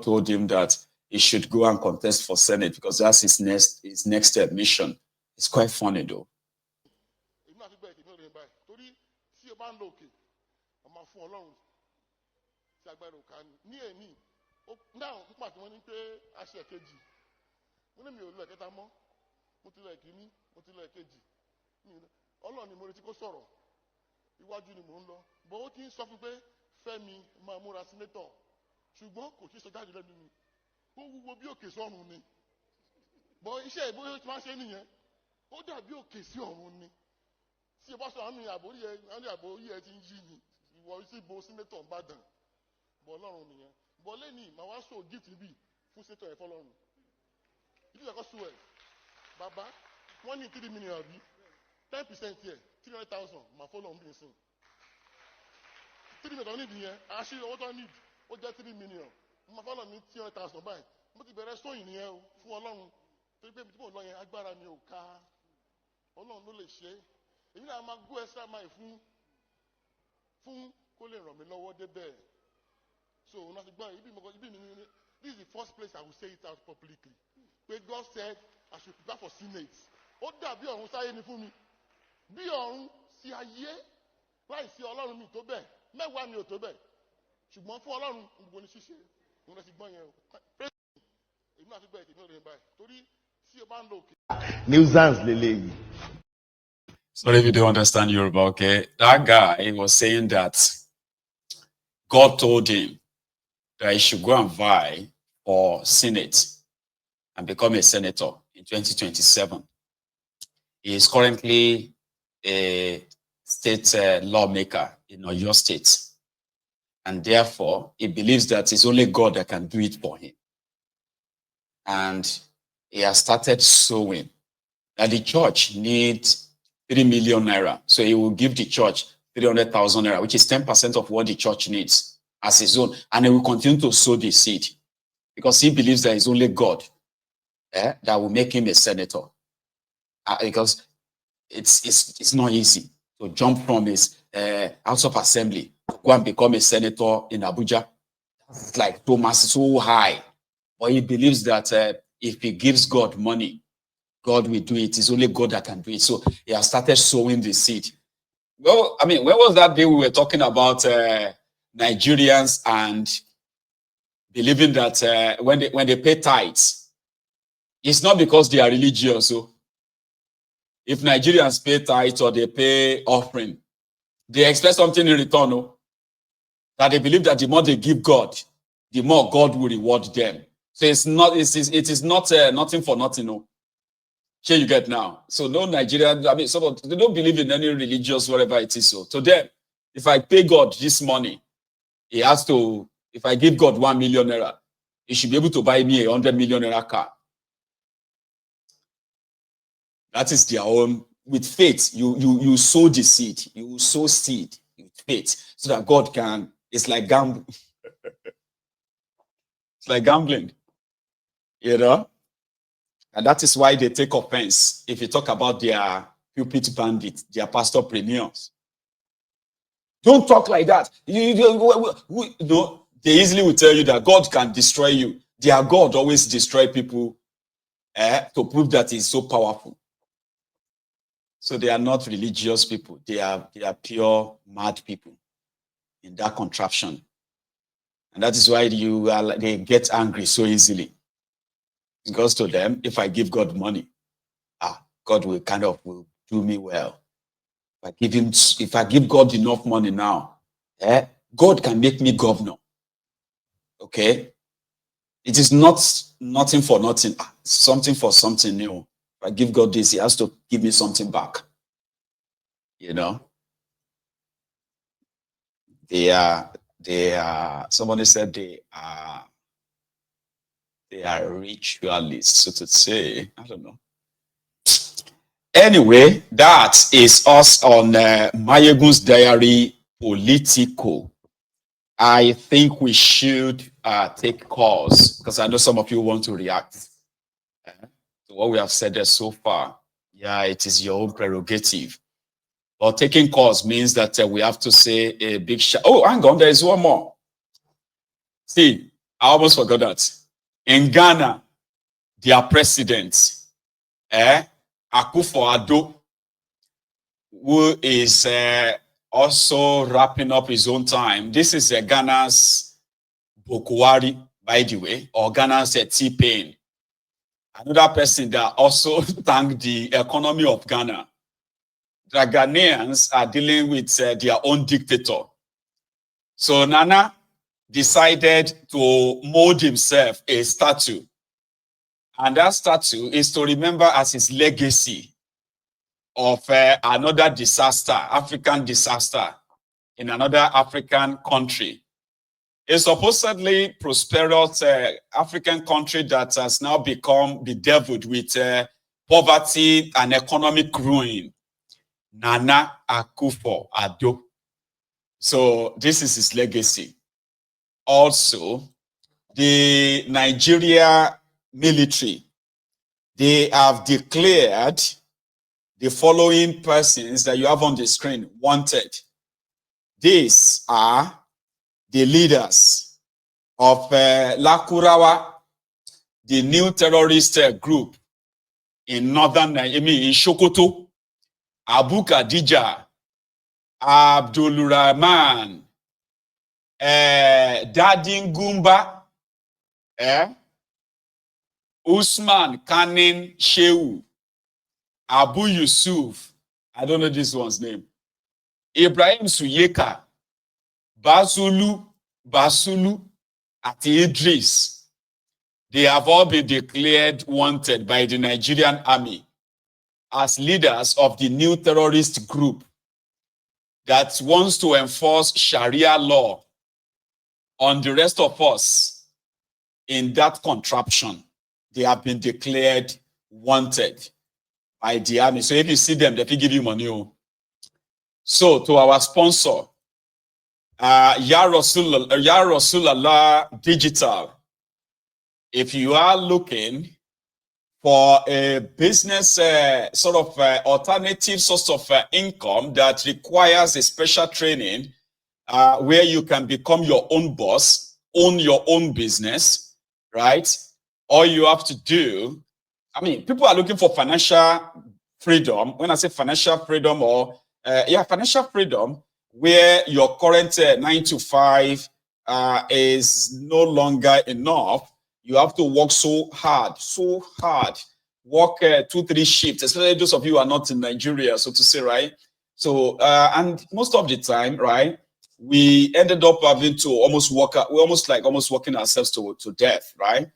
told him that he should go and contest for Senate because that's his next mission. It's quite funny though. ṣùgbọ́n kò tí ì sọ jáde lẹ́nu mi ó wúwo bí òkè sọ́run ni bọ́ iṣẹ́ ìbóyè tí wọ́n ṣe nìyẹn ó dàbí òkè sí ọ̀run ni tí o bá sọ àmì àbórí ẹ ti ń yí ni ìwọ sí bo sínétọ̀ Ìbàdàn bọ́ ọlọ́run nìyẹn bọ́ lẹ́ni màá wá sọ gift bí fún sínétọ̀ ẹ̀fọ́ lọ́run ìdí ìyàkọ́ sùn ẹ̀ bàbá wọ́n ní 3 million àbí 10% yẹ 300,000 màá fọ́ lọ́run bí n sìn 3 million nídìí yẹn àṣírí owó tó nídìí ó jẹ́ 3 million mo fọ́lọ̀ ní 300,000 báyìí mo ti bẹ̀rẹ̀ sóyìn nìyẹn o fún ọlọ́run torí pé tí mo lọ yẹn agbára mi ò ká ọlọ́run ló lè ṣe èmi náà máa go extra mile fún kó lè ràn mí lọ́wọ́ débẹ̀ so òun àti gbọ́n ibi mi this is the first place I will say it out publicly pé God said I should prepare for Senate ó dàbí ọ̀run sáyé ni fún mi bí ọ̀run sí ayé láì sí ọlọ́run mi tó bẹ̀ mẹ́wàá mi ò tó bẹ̀ ṣùgbọ́n fún ọlọ́run gbogbo ní ṣíṣe òun lọ sí gbọ́n yẹn o èmi náà ti gbọ́ ètò ìmọ̀lẹ́yìn báyìí torí tí o bá ń lo òkè. nuisance lélẹ́yìí. Sorry if you don't understand Yoruba, okay? That guy was saying that God told him that he should go and vie for Senate and become a senator in 2027. He is currently a state lawmaker in Oyo State. And therefore, he believes that it's only God that can do it for him. And he has started sowing. That the church needs 3 million naira. So he will give the church 300,000 naira, which is 10% of what the church needs as his own. And he will continue to sow the seed because he believes that it's only God that will make him a senator. Because it's not easy to jump from his House of Assembly to go and become a senator in Abuja. It's like Thomas so high. But he believes that if he gives God money, God will do it. It's only God that can do it. So he has started sowing the seed. Well, I mean, when was that day we were talking about Nigerians and believing that when they pay tithes, it's not because they are religious. So if Nigerians pay tithes or they pay offering, they expect something in return. No? That they believe that the more they give God, the more God will reward them. So it is not nothing for nothing. No. Here you get now. So no Nigerian, I mean, they don't believe in any religious, whatever it is. So to them, if I pay God this money, he has to, if I give God 1 million naira, he should be able to buy me a 100 million naira car. That is their own. With faith, you sow the seed. You sow seed with faith so that God can, it's like gambling. It's like gambling. You know? And that is why they take offense if you talk about their pulpit bandits, their pastorpreneurs. Don't talk like that. No, they easily will tell you that God can destroy you. Their God always destroy people to prove that he's so powerful. So they are not religious people. They are pure mad people in that contraption. And that is why they get angry so easily. Because to them, if I give God money, God will will do me well. If I give God enough money now, God can make me governor. Okay? It is not nothing for nothing, something for something new. If I give God this, he has to give me something back. You know? They are, somebody said they are ritualists, so to say. I don't know. Anyway, that is us on Mayegun's Diary Politico. I think we should take calls because I know some of you want to react to what we have said there so far. Yeah, it is your own prerogative. But taking calls means that we have to say a big shout. Oh, hang on, there is one more. See, I almost forgot that. In Ghana, their president, Akufo-Addo, who is also wrapping up his own time. This is Ghana's Bokuwari, by the way, or Ghana's T-Pain. Another person that also thanked the economy of Ghana. The Ghanaians are dealing with their own dictator. So Nana decided to mold himself a statue. And that statue is to remember as his legacy of another disaster, African disaster in another African country. A supposedly prosperous African country that has now become bedeviled with poverty and economic ruin. Nana Akufo-Addo. So this is his legacy. Also, the Nigeria military, they have declared the following persons that you have on the screen wanted. These are the leaders of Lakurawa, the new terrorist group in northern, in Sokoto, Abu Khadija, Abdul Rahman, Dadin Gumba, Usman Kanin Shehu, Abu Yusuf, I don't know this one's name, Ibrahim Suyeka, Basulu, Ati Idris. They have all been declared wanted by the Nigerian army as leaders of the new terrorist group that wants to enforce Sharia law on the rest of us in that contraption. They have been declared wanted by the army. So if you see them, they will give you money. So to our sponsor, Ya Rasulallah Digital, if you are looking for a business sort of alternative source of income that requires a special training where you can become your own boss, own your own business, right? All you have to do, I mean, people are looking for financial freedom. When I say financial freedom or, financial freedom, where your current 9 to 5 is no longer enough. You have to work so hard, work 2-3 shifts, especially those of you who are not in Nigeria, so to say, right? So, and most of the time, right, we ended up having to almost work, we're almost working ourselves to death, right?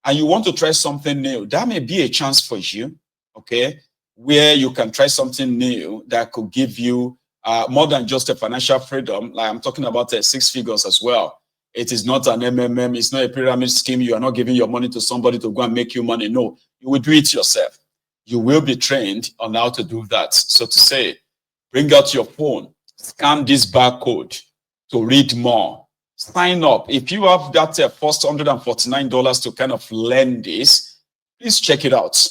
And you want to try something new, that may be a chance for you, okay? Where you can try something new that could give you more than just a financial freedom. Like I'm talking about 6 figures as well. It is not an MMM. It's not a pyramid scheme. You are not giving your money to somebody to go and make you money. No, you will do it yourself. You will be trained on how to do that. So to say, bring out your phone, scan this barcode to read more. Sign up. If you have that first $149 to kind of learn this, please check it out.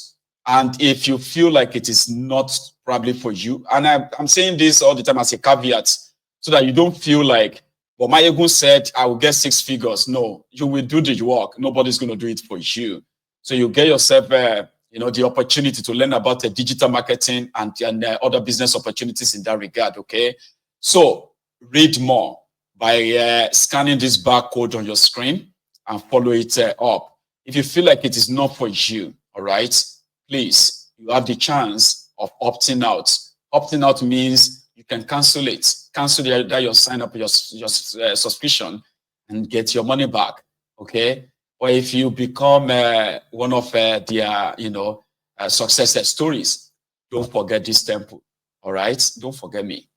And if you feel like it is not probably for you, and I'm saying this all the time as a caveat, so that you don't feel like, well, Mayegun said, I will get 6 figures. No, you will do the work. Nobody's going to do it for you. So you get yourself, the opportunity to learn about digital marketing and other business opportunities in that regard, okay? So read more by scanning this barcode on your screen and follow it up. If you feel like it is not for you, all right, please, you have the chance of opting out. Opting out means you can cancel it. Cancel your sign up, your subscription, and get your money back. Okay. Or if you become one of their, success stories, don't forget this temple. All right. Don't forget me.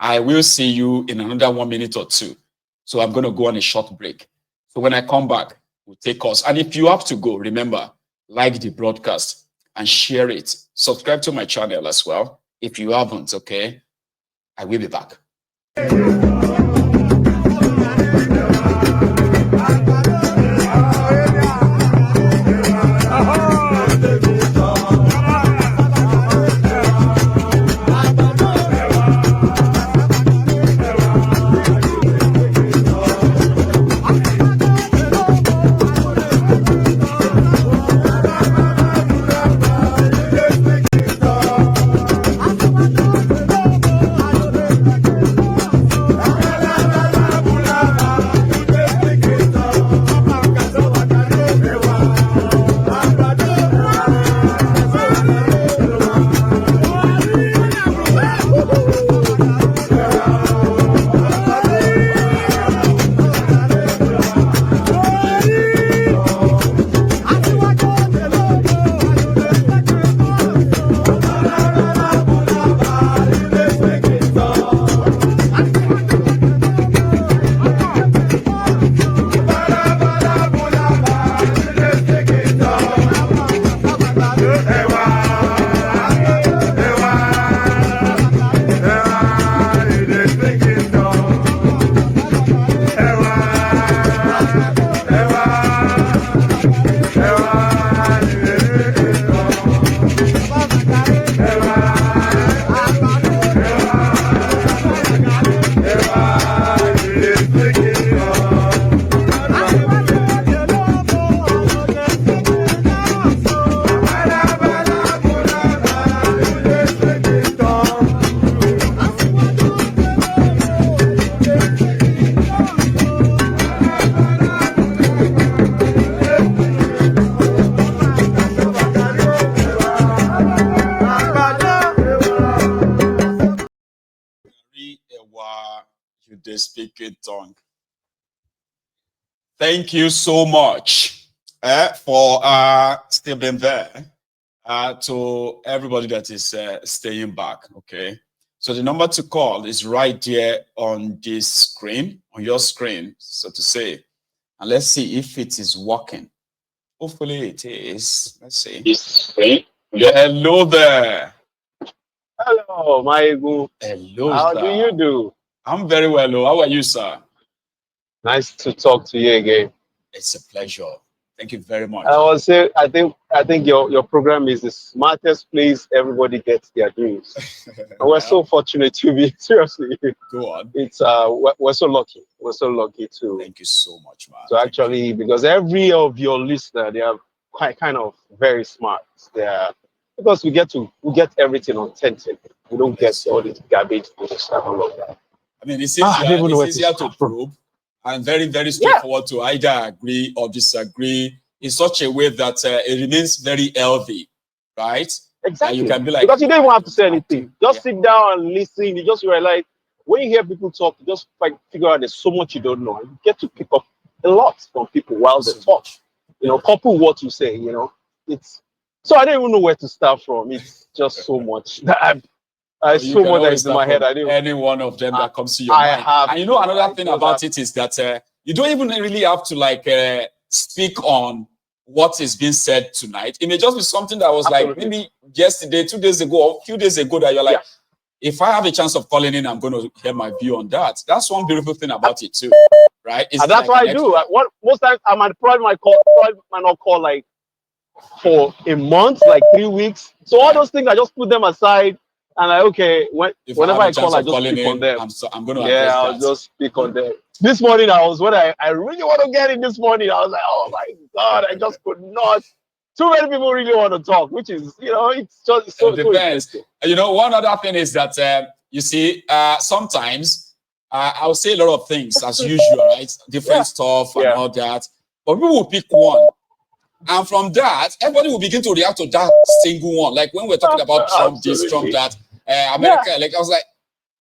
I will see you in another 1 minute or 2. So I'm going to go on a short break. So when I come back, we'll take us. And if you have to go, remember, like the broadcast and share it. Subscribe to my channel as well. If you haven't, okay, I will be back. they speak in tongue. Thank you so much for still being there. To everybody that is staying back, okay? So the number to call is right there on this screen, on your screen, so to say. And let's see if it is working. Hopefully it is. Let's see. Hello there. Hello, Maigu. Hello, How sir. do you do? I'm very well. How are you, sir? Nice to talk to you again. It's a pleasure. Thank you very much. I will say, I think your program is the smartest place everybody gets their dreams. And we're so fortunate to be, seriously. Go on. It's we're so lucky. We're so lucky to. Thank you so much, man. So actually, because every of your listeners, they are quite kind of very smart. They are, because we get everything authentic. We don't get all this garbage and stuff, all of that. I mean, it's easier to probe and very, very straightforward to either agree or disagree in such a way that it remains very healthy, right? Exactly. And you can be like, because you don't even have to say anything. Just sit down and listen. You just realize when you hear people talk, you just figure out there's so much you don't know. You get to pick up a lot from people while they talk. You know, couple what you say. You know, it's so I don't even know where to start from. It's just so much that I so much that is in my head. I didn't. Any one of them that comes to your mind. And you know, another thing about it is that you don't even really have to like speak on what is being said tonight. It may just be something that was like maybe yesterday, 2 days ago, or a few days ago that you're like, if I have a chance of calling in, I'm going to hear my view on that. That's one beautiful thing about it too, right? It's and that's like what I do. Most times I might probably might not call like for a month, like 3 weeks. So all those things, I just put them aside. And like, okay, whenever I call, I just speak on them. I'm going to address that. I'll just speak on them. This morning, I really want to get in this morning. I was like, oh my God, I just could not. Too many people really want to talk, which is, you know, it's just so depends. You know, one other thing is that, you see, sometimes I'll say a lot of things as usual, right? Different stuff and all that. But we will pick one. And from that, everybody will begin to react to that single one. Like when we're talking about Trump this, Trump that, America, like I was like,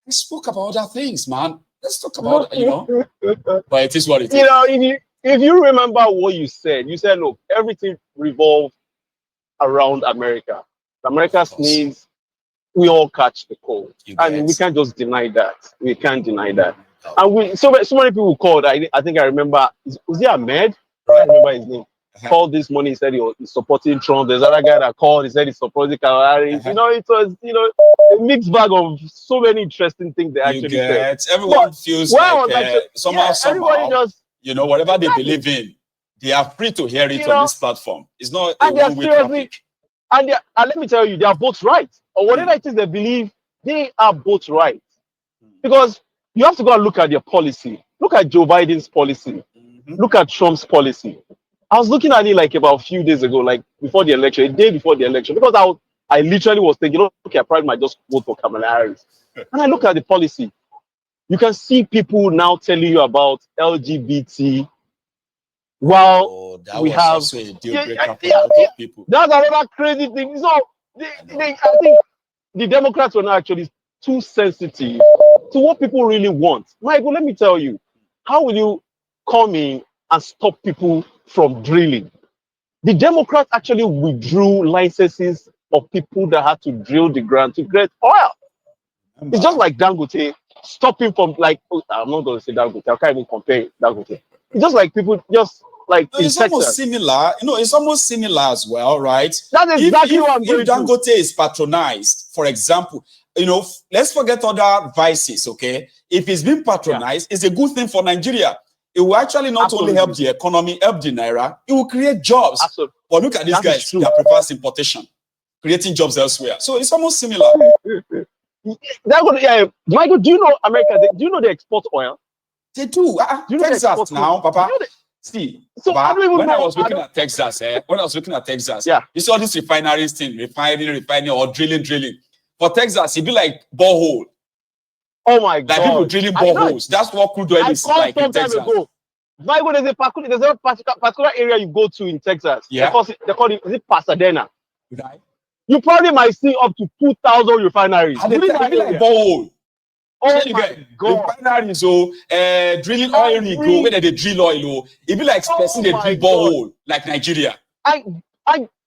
let's spoke about other things, man. Let's talk about, you know. But it is what it is. You know, if you remember what you said, look, everything revolves around America. America sneeze, we all catch the cold. And we can't just deny that. We can't deny that. And so many people called. I think I remember, was it Ahmed? I can't remember his name. Called this morning, he said he's supporting Trump. There's another guy that called, he said he's supporting Harris. You know, it was, you know, a mixed bag of so many interesting things they actually said. Everyone feels like somehow, you know, whatever they believe in, they are free to hear it on this platform. It's not a one-way traffic. And let me tell you, they are both right. Or whatever it is they believe, they are both right. Because you have to go and look at their policy. Look at Joe Biden's policy. Look at Trump's policy. I was looking at it like about a few days ago, like before the election, a day before the election, because I literally was thinking, okay, I probably might just vote for Kamala Harris. And I look at the policy. You can see people now telling you about LGBT. While we have also a deal breaker for a lot of people. That's another crazy thing. So I think the Democrats were not actually too sensitive to what people really want. Michael, let me tell you, how will you come in and stop people from drilling? The Democrats actually withdrew licenses of people that had to drill the ground to get oil. It's just like Dangote stopping from, like, I'm not going to say Dangote, I can't even compare Dangote. It's just like people just like it's almost similar. You know, it's almost similar as well, right? That's exactly what I'm going to. If Dangote is patronized, for example, you know, let's forget other vices, okay? If it's being patronized, it's a good thing for Nigeria. It will actually not only help the economy, help the Naira, it will create jobs. But look at these guys that prefers importation, creating jobs elsewhere. So it's almost similar. Michael, do you know America? Do you know they export oil? They do. Do you know Texas now, Papa? See, so Papa, when I was looking at Texas, you saw this refineries thing, refining, or drilling. For Texas, it'd be like borehole. Oh my God! Like people drilling boreholes. That's what crude oil is like in Texas. Michael, there's a particular area you go to in Texas. Yeah. They call it, is it Pasadena? Right. You probably might see up to 2,000 refineries. And they be like borehole. Oh You my get God. refineries, so drilling oil rig, Every- where they drill oil, it be like person they my drill borehole like Nigeria.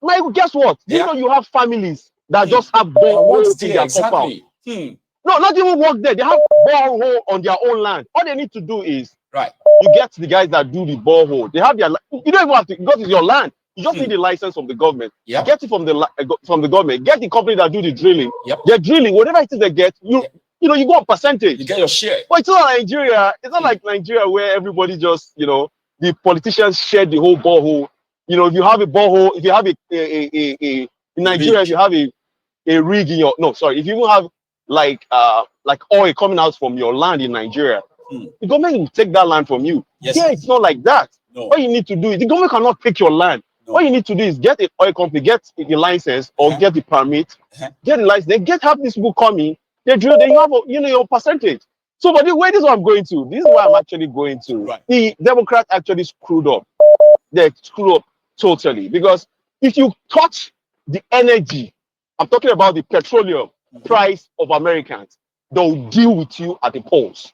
Michael, guess what? You Yeah. know you have families that Hmm. just have What's boreholes in there their compound. exactly? No, not even work there. They have borehole on their own land. All they need to do is Right. you get the guys that do the borehole. They have their. You don't even have to because it's your land. You just need the license from the government. Yep. Get it from the government. Get the company that do the drilling. Yep. They're drilling whatever it is they get. You go on percentage. You get your share. But it's not like Nigeria. It's not like Nigeria where everybody just the politicians share the whole borehole. If you have a borehole, if you have in Nigeria, if you have a rig in if you even have like oil coming out from your land in Nigeria, the government will take that land from you. Yes. Yeah, it's not like that. No. All you need to do is the government cannot take your land. No. All you need to do is get an oil company, get the license or get the permit, get the license. They have these people coming. They drill. They have your percentage. So, but this is what I'm going to. This is what I'm actually going to. Right. The Democrats actually screwed up. They screwed up totally because if you touch the energy, I'm talking about the petroleum price of Americans, they'll deal with you at the polls.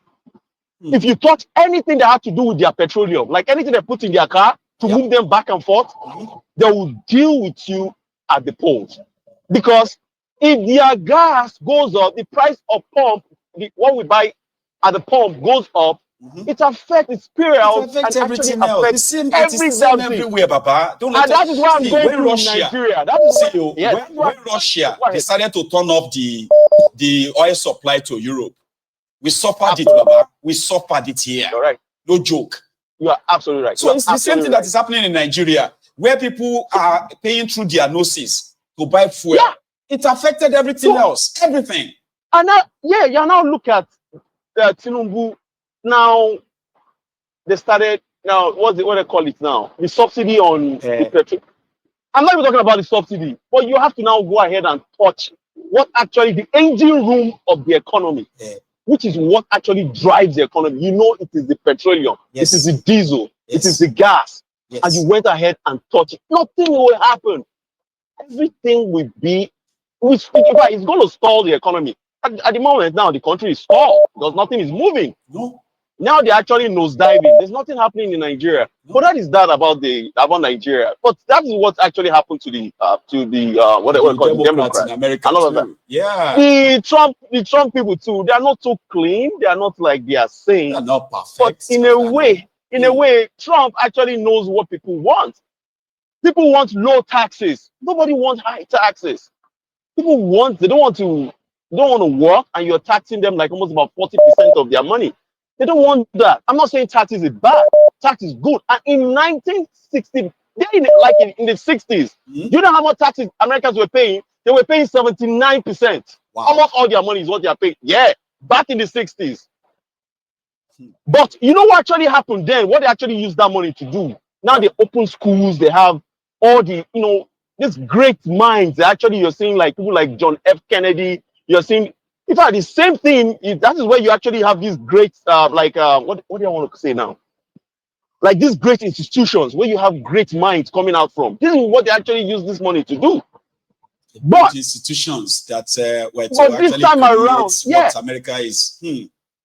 If you touch anything that has to do with their petroleum, like anything they put in their car to move them back and forth, they will deal with you at the polls. Because if their gas goes up, the price of pump, what we buy at the pump goes up, it affects its period and everything actually else. affects It every is the same damn thing. everywhere, Baba. Don't And that is why I'm going to Russia. Nigeria. That is when Russia decided to turn off the oil supply to Europe, we suffered it, Baba. We suffered it here. You're right. No joke. You are absolutely right. So it's the same thing that is happening in Nigeria, where people are paying through their noses to buy fuel. Yeah. It affected everything else. Everything. And now, you now look at Tinubu. Now they started. Now what they call it now? The subsidy on the petrol. I'm not even talking about the subsidy, but you have to now go ahead and touch what actually the engine room of the economy, which is what actually drives the economy. It is the petroleum, it is the diesel, it is the gas, and you went ahead and touched it. Nothing will happen. Everything will be. It's going to stall the economy. At the moment now, the country is stalled because nothing is moving. No. Now they're actually nosediving. There's nothing happening in Nigeria. No. But that is that about Nigeria. But that is what actually happened to the what they call the Democrats in America and all of that. Yeah. The Trump people too. They are not so clean. They are not like they are saying. They're not perfect. But in a way, Trump actually knows what people want. People want low taxes. Nobody wants high taxes. They don't want to work, and you're taxing them like almost about 40% of their money. They don't want that. I'm not saying taxes is bad. Tax is good. And in 1960, in the 60s, you know how much taxes Americans were paying? They were paying 79%. Wow. Almost all their money is what they are paying. Yeah, back in the 60s. But you know what actually happened then? What they actually used that money to do? Now they open schools. They have all the, these great minds. You're seeing like people like John F. Kennedy. You're seeing, in fact, the same thing. That is where you actually have these great, what do I want to say now? Like these great institutions where you have great minds coming out from. This is what they actually use this money to do. But institutions that were to actually create what America is.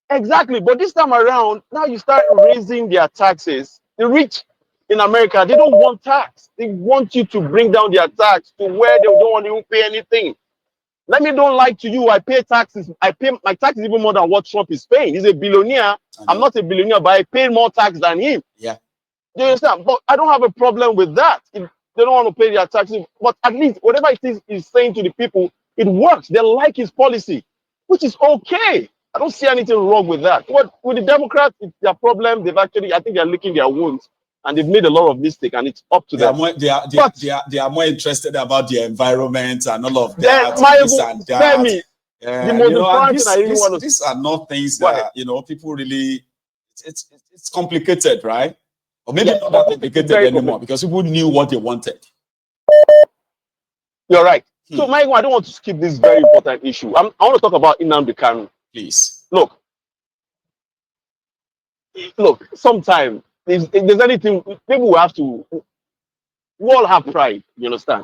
Exactly. But this time around, now you start raising their taxes. The rich in America, they don't want tax. They want you to bring down their tax to where they don't want to pay anything. Let me don't lie to you. I pay taxes. My tax is even more than what Trump is paying. He's a billionaire. I'm not a billionaire, but I pay more tax than him. Yeah. Do you understand? But I don't have a problem with that. If they don't want to pay their taxes, but at least whatever it is he's saying to the people, it works. They like his policy, which is okay. I don't see anything wrong with that. What with the Democrats, it's their problem. I think they're licking their wounds. And they've made a lot of mistakes, and it's up to them. They are more interested about the environment and all of that. These are not things that people really. It's complicated, right? Or maybe not that complicated anymore because people knew what they wanted. You're right. So, Michael, I don't want to skip this very important issue. I want to talk about Nnamdi Kanu. Please. Look. Sometimes. If there's anything, people will have to, we all have pride, you understand?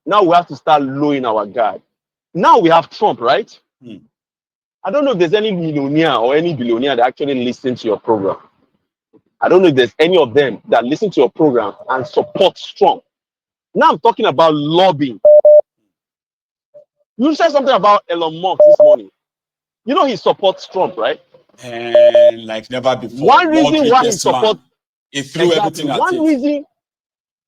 Now we have to start lowering our guard. Now we have Trump, right? And I don't know if there's any millionaire or any billionaire that actually listens to your program. I don't know if there's any of them that listen to your program and support Trump. Now I'm talking about lobbying. You said something about Elon Musk this morning. You know he supports Trump, right? And like never before. One reason why he supports he threw everything at one it. reason,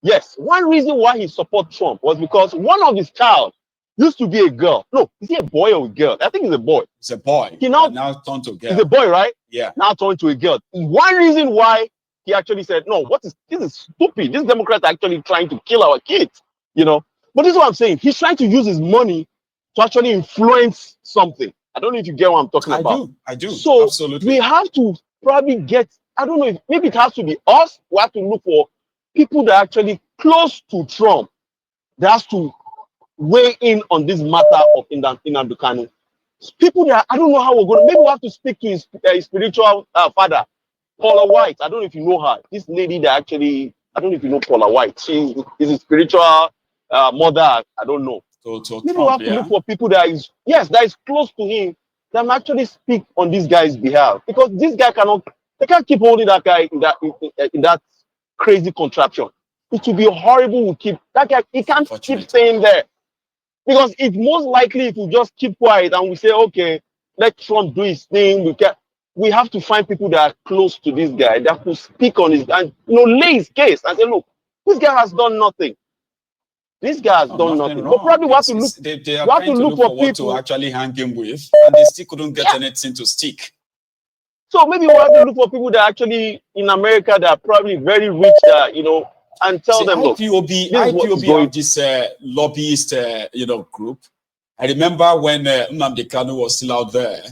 yes, one reason why he supports Trump was because one of his child used to be a girl. No, is he a boy or a girl? I think he's a boy. It's a boy. He now turned to a girl. He's a boy, right? Yeah. Now turned to a girl. One reason why he actually said, no, this is stupid. This Democrat are actually trying to kill our kids, you know. But this is what I'm saying. He's trying to use his money to actually influence something. I don't know if you get what I'm talking about. I do. So absolutely. we have to probably get, I don't know, if maybe it has to be us. We have to look for people that are actually close to Trump that has to weigh in on this matter of Nnamdi Kanu. People that I don't know how we're going to, maybe we have to speak to his spiritual father, Paula White. I don't know if you know her. This lady that actually, I don't know if you know Paula White. She is a spiritual mother. I don't know. Maybe we have to look for people that is close to him that can actually speak on this guy's behalf, because this guy they can't keep holding that guy in that crazy contraption. It will be horrible to keep that guy. He can't keep staying there, because it's most likely if we just keep quiet and we say, okay, let Trump do his thing. We have to find people that are close to this guy that will speak on his and lay his case and say, look, this guy has done nothing. This guy has done nothing. But probably we have to look. They are trying to look for what to actually hang him with, and they still couldn't get anything to stick. So maybe we have to look for people that actually in America that are probably very rich, and tell them, look, IPOB have this lobbyist, group. I remember when Nnamdi Kanu was still out there,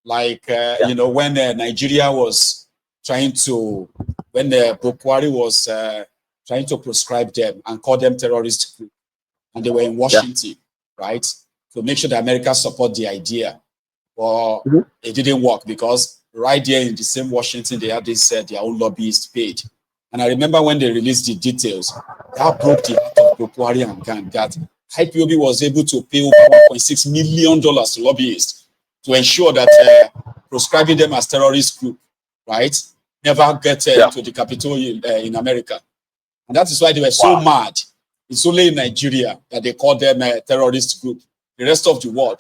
when Nigeria was trying to, when Bukwari was trying to proscribe them and call them terrorist group, and they were in Washington, right? To make sure that America support the idea. Well, it didn't work because right there in the same Washington, they had this their own lobbyist paid. And I remember when they released the details, that broke the heart of Bukwari and gang, that IPOB was able to pay over $1.6 million to lobbyists to ensure that proscribing them as terrorist group, right, never get to the Capitol in America. And that is why they were so mad. It's only in Nigeria that they call them a terrorist group. The rest of the world,